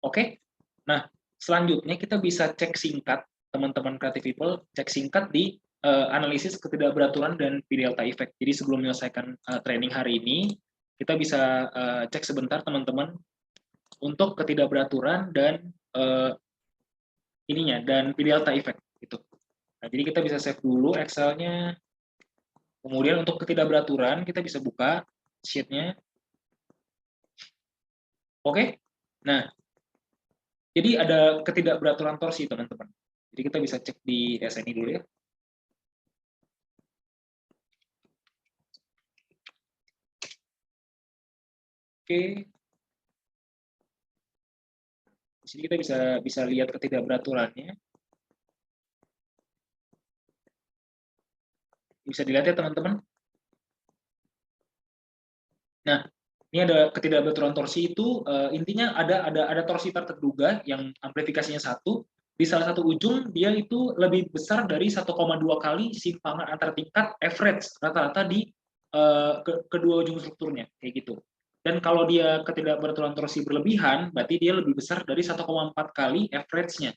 Oke. Nah, selanjutnya kita bisa cek singkat, teman-teman Creative People, cek singkat di analisis ketidakberaturan dan P delta effect. Jadi sebelum menyelesaikan training hari ini, kita bisa cek sebentar teman-teman untuk ketidakberaturan dan dan P delta effect gitu. Nah, jadi kita bisa save dulu Excel-nya. Kemudian untuk ketidakberaturan kita bisa buka sheet-nya. Oke. Nah, jadi ada ketidakberaturan torsi, teman-teman. Jadi kita bisa cek di SNI dulu ya. Oke. Di sini kita bisa lihat ketidakberaturannya. Bisa dilihat ya, teman-teman. Nah, ini ada ketidakberaturan torsi itu intinya ada torsi terduga yang amplifikasinya 1. Di salah satu ujung dia itu lebih besar dari 1,2 kali simpangan antar tingkat average rata-rata di kedua ujung strukturnya kayak gitu. Dan kalau dia ketidakberaturan torsi berlebihan, berarti dia lebih besar dari 1,4 kali average-nya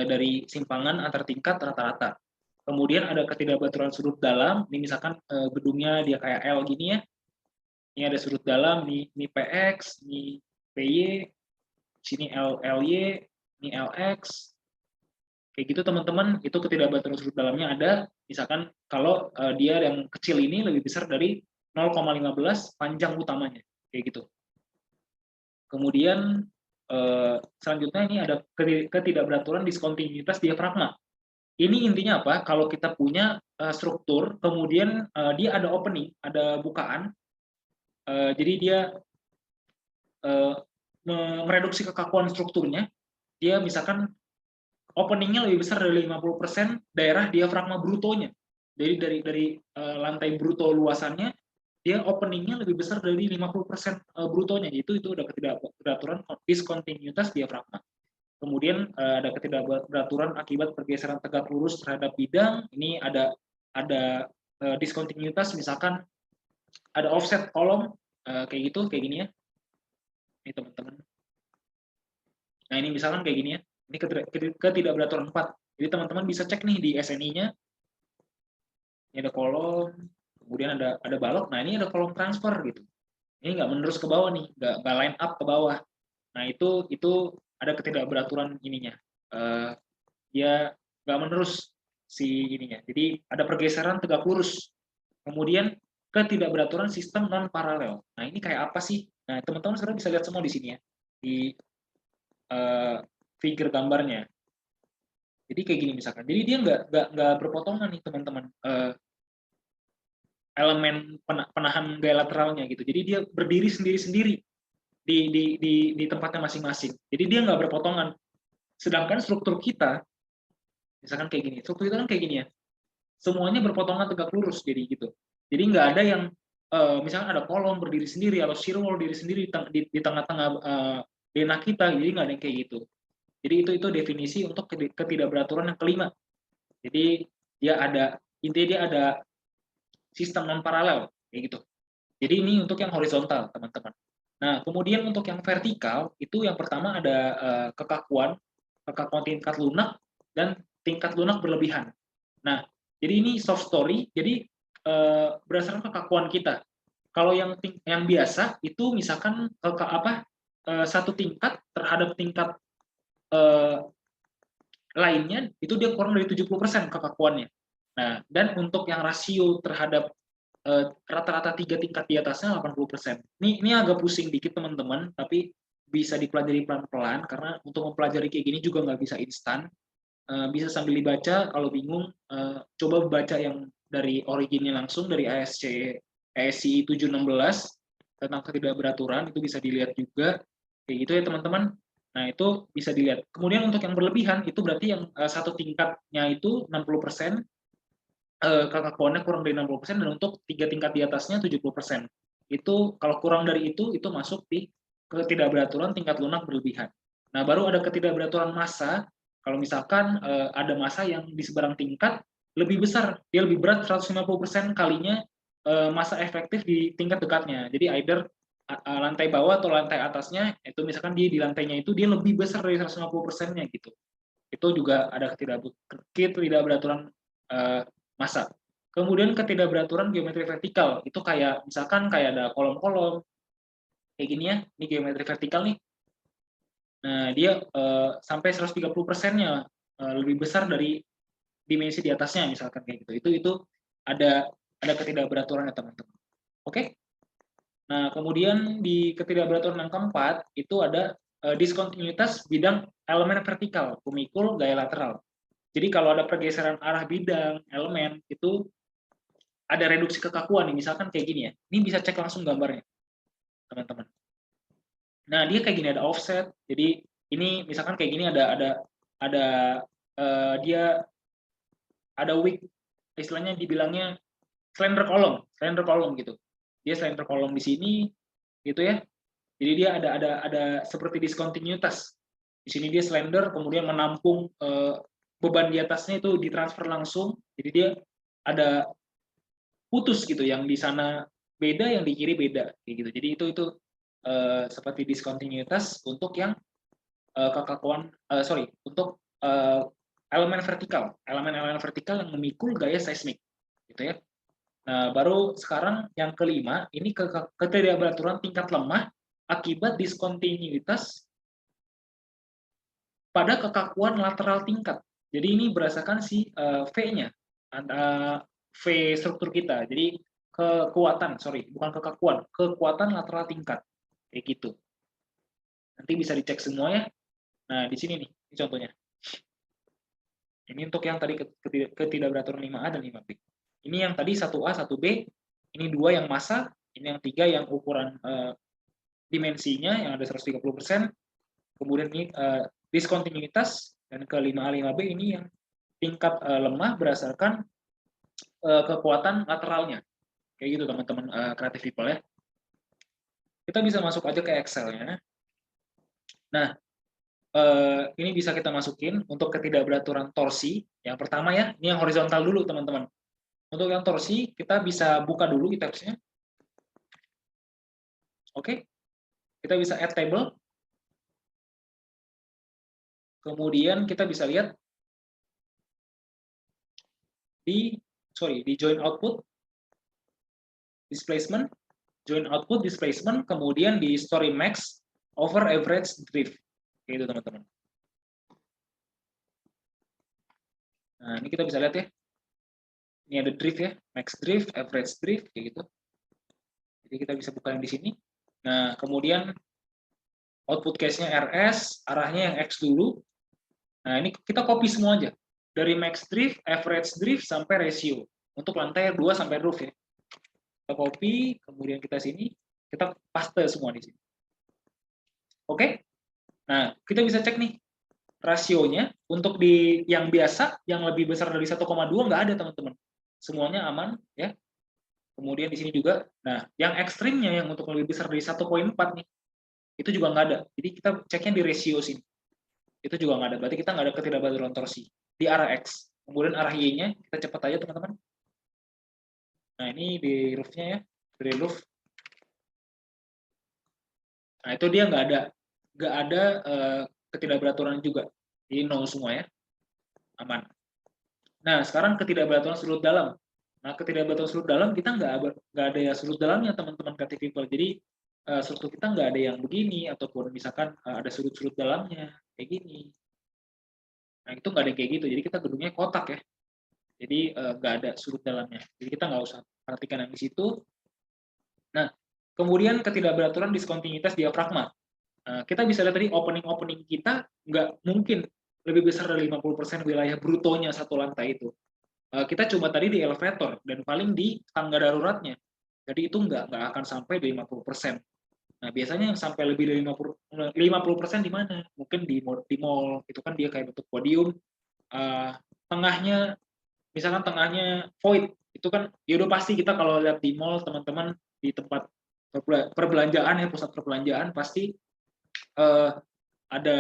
dari simpangan antar tingkat rata-rata. Kemudian ada ketidakberaturan sudut dalam, ini misalkan gedungnya dia kayak L gini ya. Ini ada sudut dalam, ini PX, ini PY, sini LY, ini LX. Kayak gitu teman-teman, itu ketidakberaturan sudut dalamnya ada. Misalkan kalau dia yang kecil ini lebih besar dari 0,15 panjang utamanya, kayak gitu. Kemudian selanjutnya ini ada ketidakberaturan diskontinuitas diafragma. Ini intinya apa? Kalau kita punya struktur, kemudian dia ada opening, ada bukaan, jadi dia mereduksi kekakuan strukturnya, dia misalkan openingnya lebih besar dari 50% daerah diafragma brutonya. Jadi dari lantai bruto luasannya, dia openingnya lebih besar dari 50% brutonya. Itu udah ketidakberaturan diskontinuitas diafragma. Kemudian ada ketidakberaturan akibat pergeseran tegak lurus terhadap bidang. Ini ada diskontinuitas, misalkan ada offset kolom kayak gitu, kayak gini ya. Ini teman-teman. Nah, ini misalkan kayak gini ya. Ini ketidakberaturan 4. Jadi teman-teman bisa cek nih di SNI-nya. Ini ada kolom, kemudian ada balok. Nah, ini ada kolom transfer gitu. Ini nggak menerus ke bawah nih, nggak line up ke bawah. Nah, itu ada ketidakberaturan ininya. Dia nggak menerus si ininya. Jadi ada pergeseran tegak lurus. Kemudian ketidakberaturan sistem non paralel. Nah, ini kayak apa sih? Nah, teman-teman sebenarnya bisa lihat semua di sini ya. Di figure gambarnya. Jadi kayak gini misalkan. Jadi dia nggak berpotongan nih teman-teman. Elemen penahan gaya lateralnya gitu. Jadi dia berdiri sendiri-sendiri di tempatnya masing-masing. Jadi dia nggak berpotongan. Sedangkan struktur kita, misalkan kayak gini. Struktur kita kan kayak gini ya. Semuanya berpotongan tegak lurus jadi gitu. Jadi nggak ada yang misalkan ada kolom berdiri sendiri atau shear wall berdiri sendiri di tengah-tengah denah kita. Jadi nggak ada yang kayak gitu. Jadi itu definisi untuk ketidakberaturan yang kelima. Jadi intinya dia ada sistem non paralel kayak gitu. Jadi ini untuk yang horizontal, teman-teman. Nah, kemudian untuk yang vertikal itu yang pertama ada kekakuan tingkat lunak dan tingkat lunak berlebihan. Nah, jadi ini soft story. Jadi berdasarkan kekakuan kita. Kalau yang biasa itu misalkan satu tingkat terhadap tingkat lainnya itu dia kurang dari 70% kekakuannya. Nah, dan untuk yang rasio terhadap rata-rata 3 tingkat di atasnya 80%. Ini agak pusing dikit teman-teman, tapi bisa dipelajari pelan-pelan karena untuk mempelajari kayak gini juga nggak bisa instan. Bisa sambil dibaca, kalau bingung coba baca yang dari originnya langsung dari ASCI 716 tentang ketidakberaturan, itu bisa dilihat juga kayak gitu ya teman-teman. Nah, itu bisa dilihat. Kemudian untuk yang berlebihan itu berarti yang satu tingkatnya itu 60%, kekakuannya kurang dari 60%, dan untuk 3 tingkat di atasnya 70%. Itu kalau kurang dari itu masuk di ketidakberaturan tingkat lunak berlebihan. Nah, baru ada ketidakberaturan massa. Kalau misalkan ada massa yang di seberang tingkat lebih besar, dia lebih berat 150% kalinya massa efektif di tingkat dekatnya. Jadi either lantai bawah atau lantai atasnya, itu misalkan dia di lantainya itu dia lebih besar dari 150%-nya gitu. Itu juga ada ketidakberaturan massa. Kemudian ketidakberaturan geometri vertikal, itu kayak misalkan kayak ada kolom-kolom, kayak gini ya, ini geometri vertikal nih. Nah, dia sampai 130%-nya lebih besar dari dimensi di atasnya, misalkan kayak gitu. Itu ada ketidakberaturan ya teman-teman. Oke? Nah, kemudian di ketidakberaturan yang keempat, itu ada diskontinuitas bidang elemen vertikal, pemikul, gaya lateral. Jadi kalau ada pergeseran arah bidang, elemen, itu ada reduksi kekakuan, nih, misalkan kayak gini ya. Ini bisa cek langsung gambarnya, teman-teman. Nah, dia kayak gini, ada offset. Jadi ini misalkan kayak gini dia ada weak, istilahnya dibilangnya slender column gitu. Dia slender column di sini, gitu ya. Jadi dia ada seperti diskontinuitas. Di sini dia slender, kemudian menampung beban di atasnya itu ditransfer langsung. Jadi dia ada putus gitu, yang di sana beda, yang di kiri beda, kayak gitu. Jadi itu seperti diskontinuitas untuk yang untuk elemen vertikal yang memikul gaya seismik, gitu ya. Nah, baru sekarang yang kelima, ini ketidakberaturan tingkat lemah akibat diskontinuitas pada kekakuan lateral tingkat. Jadi ini berdasarkan si V-nya, V struktur kita. Jadi kekuatan lateral tingkat, kayak gitu. Nanti bisa dicek semua ya. Nah, di sini nih, ini contohnya. Ini untuk yang tadi ketidakberaturan 5A dan 5B. Ini yang tadi 1A, 1B, ini 2 yang massa, ini yang 3 yang ukuran dimensinya yang ada 130%, kemudian ini diskontinuitas, dan ke 5A, 5B ini yang tingkat lemah berdasarkan kekuatan lateralnya. Kayak gitu teman-teman creative people ya. Kita bisa masuk aja ke Excel-nya. Nah, ini bisa kita masukin untuk ketidakberaturan torsi. Yang pertama ya, ini yang horizontal dulu teman-teman. Untuk yang torsi, kita bisa buka dulu tabs-nya. Oke, kita bisa add table. Kemudian kita bisa lihat di join output, displacement, join output, displacement, kemudian di story max over average drift. Kayak itu teman-teman. Nah, ini kita bisa lihat ya. Ini ada drift ya, max drift, average drift, kayak gitu. Jadi kita bisa buka yang di sini. Nah, kemudian output case-nya RS, arahnya yang X dulu. Nah, ini kita copy semua aja. Dari max drift, average drift, sampai ratio. Untuk lantai 2 sampai roof ya. Kita copy, kemudian kita sini, kita paste semua di sini. Oke? Nah, kita bisa cek nih. Rasionya, untuk di yang biasa, yang lebih besar dari 1,2 nggak ada teman-teman. Semuanya aman ya. Kemudian di sini juga, nah yang ekstrimnya yang untuk lebih besar dari 1,4 nih, itu juga nggak ada. Jadi kita ceknya di ratio sini. Itu juga nggak ada. Berarti kita nggak ada ketidakberaturan torsi di arah X. Kemudian arah Y-nya kita cepat aja teman-teman. Nah ini di roof-nya ya, dari roof. Nah itu dia nggak ada ketidakberaturan juga. Jadi nol semua ya, aman. Nah sekarang ketidakberaturan sudut dalam. Nah ketidakberaturan sudut dalam kita nggak ada ya sudut dalamnya teman-teman creative people. Jadi struktur kita nggak ada yang begini, ataupun misalkan ada sudut-sudut dalamnya kayak gini. Nah itu nggak ada kayak gitu. Jadi kita gedungnya kotak ya. Jadi nggak ada sudut dalamnya. Jadi kita nggak usah perhatikan yang di situ. Nah kemudian ketidakberaturan diskontinuitas diafragma. Kita bisa lihat tadi opening kita nggak mungkin lebih besar dari 50% wilayah brutonya satu lantai itu. Kita cuma tadi di elevator dan paling di tangga daruratnya. Jadi itu nggak akan sampai di 50%. Nah, biasanya yang sampai lebih dari 50% di mana? Mungkin di mall, itu kan dia kayak bentuk podium, tengahnya, misalkan tengahnya void, itu kan ya udah pasti kita kalau lihat di mall, teman-teman, di tempat perbelanjaan ya, pusat perbelanjaan, pasti ada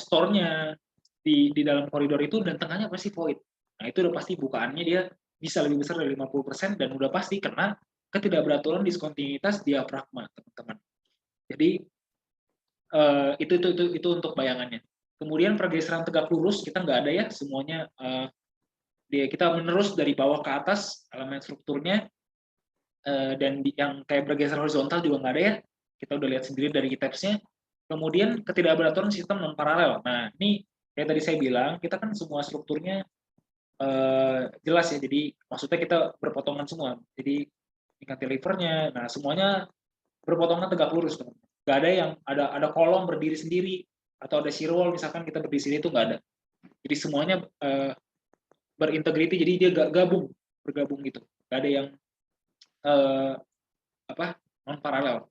store-nya di dalam koridor itu, dan tengahnya pasti void. Nah, itu udah pasti bukaannya dia bisa lebih besar dari 50%, dan udah pasti karena ketidakberaturan diskontinuitas diafragma, teman-teman. Jadi itu untuk bayangannya. Kemudian pergeseran tegak lurus kita nggak ada ya, semuanya kita menerus dari bawah ke atas elemen strukturnya, dan yang kayak bergeser horizontal juga nggak ada ya. Kita udah lihat sendiri dari tabs-nya. Kemudian ketidakberaturan sistem non paralel. Nah ini kayak tadi saya bilang, kita kan semua strukturnya jelas ya. Jadi maksudnya kita berpotongan semua. Jadi cantilevernya, nah semuanya berpotongan tegak lurus, teman. Nggak ada yang ada kolom berdiri sendiri atau ada shear wall misalkan kita berdiri sendiri, itu nggak ada. Jadi semuanya berintegriti, jadi dia bergabung gitu. Nggak ada yang non paralel.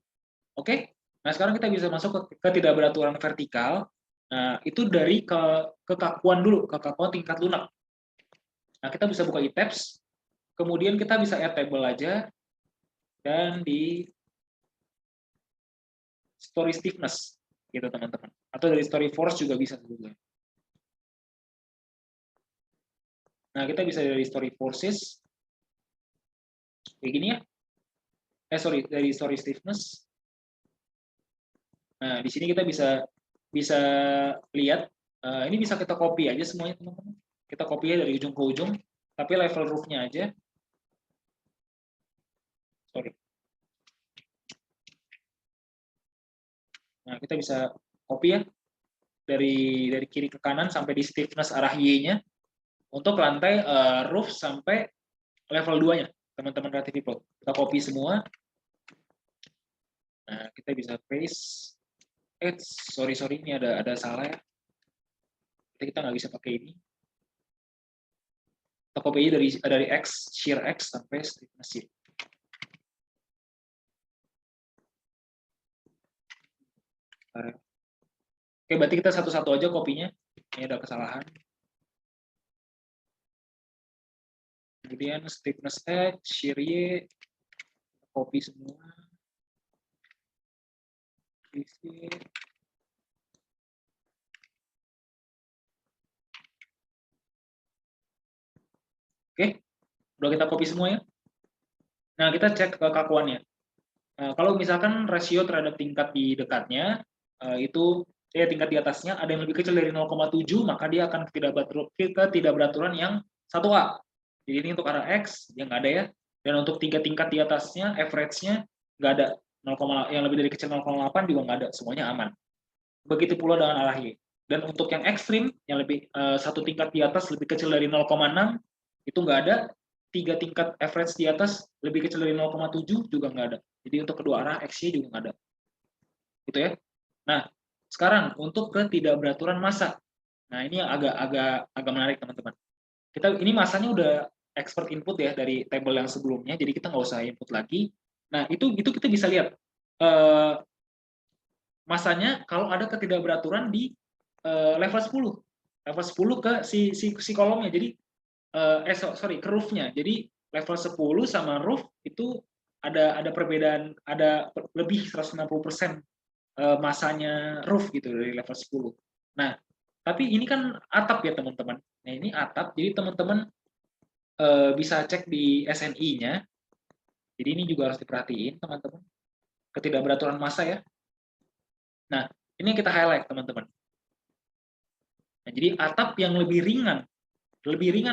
Oke. Nah sekarang kita bisa masuk ke ketidakberaturan vertikal. Nah itu dari kekakuan dulu, kekakuan tingkat lunak. Nah kita bisa buka e-tabs, kemudian kita bisa add table aja, dan di story stiffness gitu teman-teman, atau dari story force juga bisa sebetulnya. Nah kita bisa dari story forces kayak gini ya, dari story stiffness. Nah di sini kita bisa lihat, ini bisa kita copy aja semuanya teman-teman, kita copy dari ujung ke ujung, tapi level roofnya aja. Sorry. Nah kita bisa copy ya dari kiri ke kanan sampai di stiffness arah Y-nya untuk lantai roof sampai level 2-nya, teman-teman Creative People. Kita copy semua. Nah, kita bisa paste. Sorry, ini ada salah ya. Kita nggak bisa pakai ini. Kita copy dari X, shear X sampai stiffness Y. Oke, berarti kita satu-satu aja kopinya. Ini ada kesalahan. Kemudian stiffness X, shear Y, copy semua. Oke, udah kita copy semua ya. Nah, kita cek kekakuannya. Nah, kalau misalkan rasio terhadap tingkat di dekatnya, itu tingkat di atasnya ada yang lebih kecil dari 0,7, maka dia akan ketidakberaturan yang 1A. Jadi ini untuk arah X, yang nggak ada ya. Dan untuk 3 tingkat di atasnya, average-nya nggak ada. Yang lebih dari kecil 0,8 juga nggak ada, semuanya aman. Begitu pula dengan arah Y. Dan untuk yang ekstrim, yang lebih 1 tingkat di atas lebih kecil dari 0,6, itu nggak ada. 3 tingkat average di atas lebih kecil dari 0,7 juga nggak ada. Jadi untuk kedua arah X-Y juga nggak ada. Gitu ya. Nah, sekarang untuk ketidakberaturan massa. Nah, ini yang agak menarik teman-teman. Ini massanya udah expert input ya dari table yang sebelumnya, jadi kita nggak usah input lagi. Nah, itu kita bisa lihat massanya kalau ada ketidakberaturan di level 10. Level 10 ke si kolomnya. Jadi ke roof-nya. Jadi level 10 sama roof itu ada perbedaan, ada lebih 160% masanya roof gitu dari level 10. Nah, tapi ini kan atap ya teman-teman. Nah, ini atap, jadi teman-teman bisa cek di SNI-nya. Jadi ini juga harus diperhatiin teman-teman. Ketidakberaturan massa ya. Nah, ini yang kita highlight teman-teman. Nah, jadi atap yang lebih ringan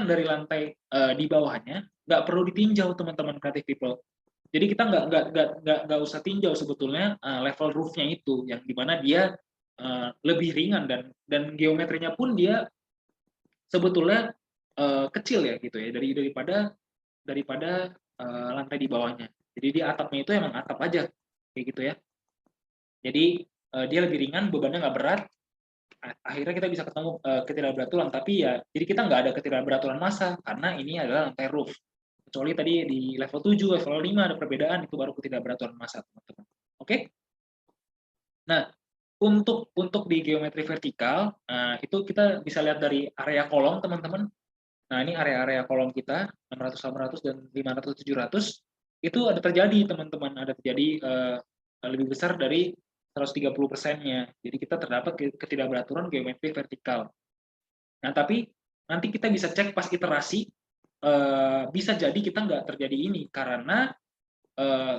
dari lantai di bawahnya, nggak perlu ditinjau teman-teman Creative People. Jadi kita nggak usah tinjau sebetulnya level roofnya itu, yang dimana dia lebih ringan dan geometrinya pun dia sebetulnya kecil ya gitu ya daripada lantai di bawahnya. Jadi di atapnya itu emang atap aja kayak gitu ya. Jadi dia lebih ringan, bebannya nggak berat. Akhirnya kita bisa ketemu ketidakberaturan, tapi ya jadi kita nggak ada ketidakberaturan massa karena ini adalah lantai roof. Kecuali tadi di level 7, level 5 ada perbedaan, itu baru ketidakberaturan massa teman-teman. Oke? Nah, untuk di geometri vertikal, itu kita bisa lihat dari area kolom teman-teman. Nah, ini area-area kolom kita 600, 800 dan 500, 700 itu ada terjadi teman-teman, ada terjadi lebih besar dari 130%-nya. Jadi kita terdapat ketidakberaturan geometri vertikal. Nah, tapi nanti kita bisa cek pas iterasi, bisa jadi kita nggak terjadi ini karena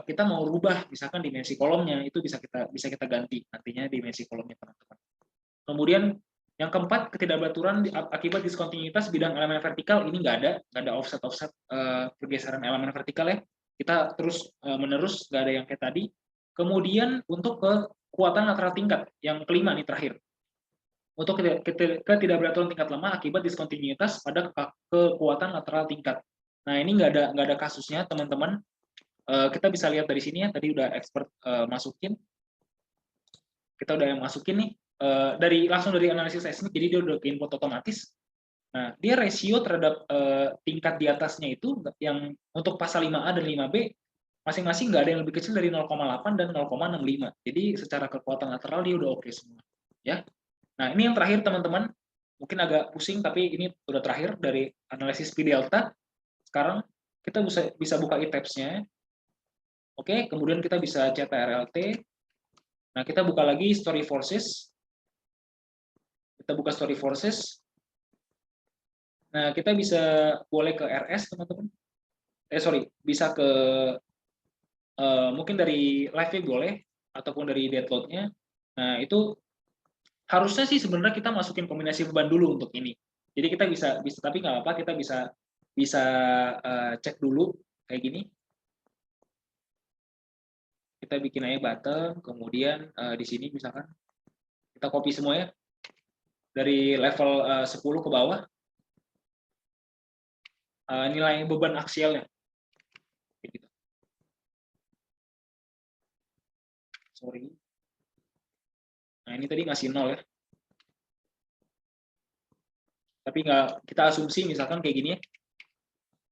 kita mau rubah misalkan dimensi kolomnya, itu bisa kita ganti nantinya dimensi kolomnya teman-teman. Kemudian yang keempat, ketidakberaturan akibat diskontinuitas bidang elemen vertikal, ini nggak ada offset pergeseran elemen vertikal ya. Kita terus menerus, nggak ada yang kayak tadi. Kemudian untuk kekuatan lateral tingkat, yang kelima nih terakhir. Untuk ketidakberaturan tingkat lemah akibat diskontinuitas pada kekuatan lateral tingkat. Nah ini nggak ada kasusnya teman-teman. Kita bisa lihat dari sini ya, tadi udah expert masukin. Kita udah masukin nih, langsung dari analisis seismik, jadi dia udah ke input otomatis. Nah, dia rasio terhadap tingkat di atasnya itu, yang untuk pasal 5A dan 5B, masing-masing nggak ada yang lebih kecil dari 0,8 dan 0,65. Jadi secara kekuatan lateral dia udah oke semua. Ya. Nah, ini yang terakhir teman-teman, mungkin agak pusing tapi ini udah terakhir dari analisis P delta. Sekarang kita bisa buka e-tabs-nya. Oke, kemudian kita bisa CTRLT. Nah, kita buka lagi story forces. Kita buka story forces. Nah, kita bisa boleh ke RS teman-teman. Bisa ke mungkin dari live boleh ataupun dari deadload-nya. Nah, itu harusnya sih sebenarnya kita masukin kombinasi beban dulu untuk ini. Jadi kita bisa tapi nggak apa, kita bisa cek dulu kayak gini. Kita bikin aja bottom, kemudian di sini misalkan kita copy semua ya dari level 10 ke bawah, nilai beban aksialnya. Gitu. Sorry. Nah ini tadi masih 0 ya. Tapi nggak, kita asumsi misalkan kayak gini ya.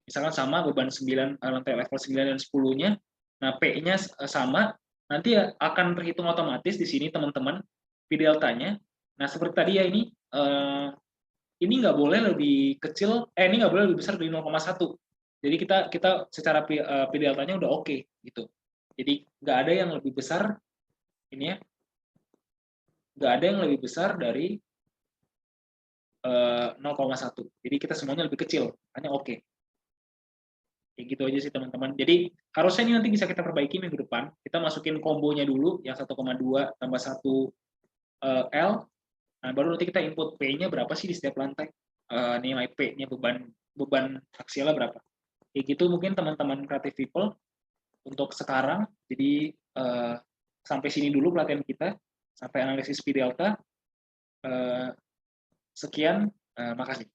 Misalkan sama beban 9, lantai level 9 dan 10-nya. Nah, P-nya sama, nanti akan terhitung otomatis di sini teman-teman, P deltanya. Nah, seperti tadi ya ini nggak boleh lebih kecil, ini nggak boleh lebih besar dari 0,1. Jadi kita secara P deltanya udah oke gitu. Jadi nggak ada yang lebih besar ini ya, nggak ada yang lebih besar dari 0,1. Jadi kita semuanya lebih kecil, hanya oke. Kayak gitu aja sih teman-teman. Jadi harusnya ini nanti bisa kita perbaiki minggu depan. Kita masukin kombonya dulu yang 1,2 tambah 1 L. Nah, baru nanti kita input P-nya berapa sih di setiap lantai. Nilai P-nya beban aksialnya berapa. Kayak gitu mungkin teman-teman creative people untuk sekarang. Jadi sampai sini dulu pelatihan kita. Sampai analisis P delta. Sekian, makasih.